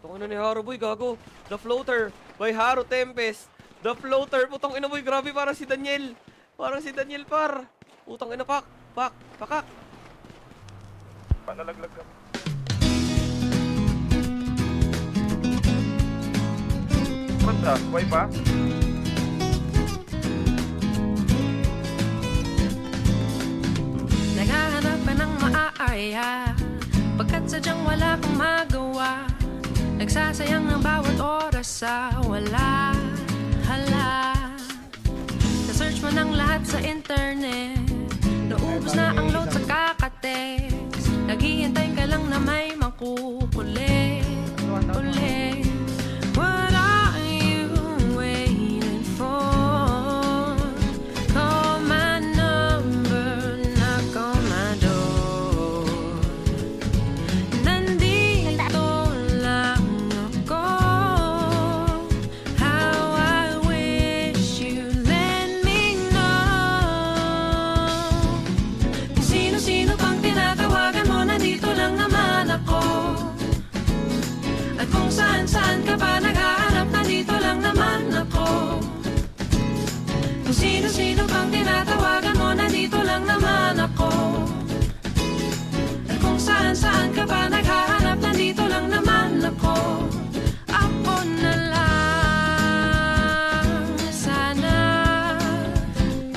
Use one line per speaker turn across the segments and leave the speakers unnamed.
Tungin na ni Haro boy, gago. The Floater by Haro Tempest. The Floater, putang ina boy, grabe parang si Daniel. Parang si Daniel par. Putang ina pakak.
Panalaglag kami. Basta, buhay pa?
Naghahanap ka ng maaaya, pagkat sadyang wala kang magawa. Nagsasayang ng bawat oras sa wala, hala. Na-search mo ng lahat sa internet, naubos na ang load sa kakatext. Naghihintay ka lang na may makukulit ulit. What are you waiting for? Call my number, knock on my door. Nandito lang ako. How I wish you let me know. Kung sino-sino pang tinatawagan mo, nandito lang naman ako. At kung saan-saan ka pa naghahanap, nandito lang naman ako. Kung sino-sino pang tinatawagan mo, nandito lang naman ako. At kung saan-saan ka pa naghahanap, nandito lang naman ako. Ako na lang, sana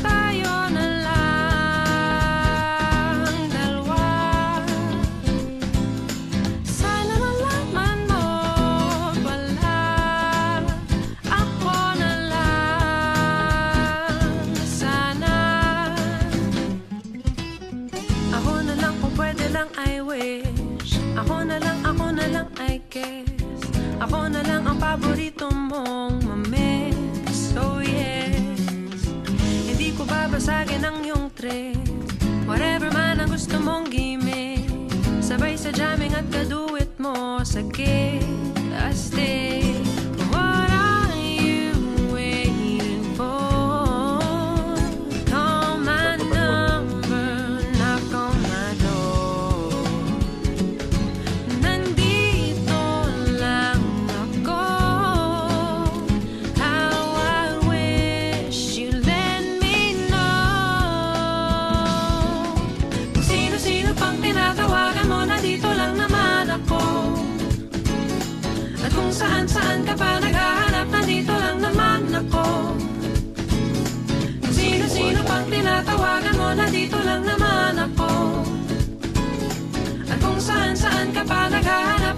tayo na lang dalawa. Sana malaman mo pala, ako na lang, sana. Ako na lang kung pwede lang, I wish. Ako na lang I guess. Ako na lang ang paborito mong mamiss. Oh yes, hindi ko babasagin ang iyong trip. Whatever man ang gusto mong gimmick, sabay sa jamming at kaduit mo sa gig, astig. What are you waiting for? Call my number, knock on my door. Nandito lang ako. How I wish you let me know. Kung sino-sino pang tinatawagan mo, nandito lang naman ako. At kung saan-saan ka pa naghahanap, nandito lang naman ako. Kung sino-sino pang tinatawagan mo, nandito lang naman ako. At kung saan-saan ka pa naghahanap,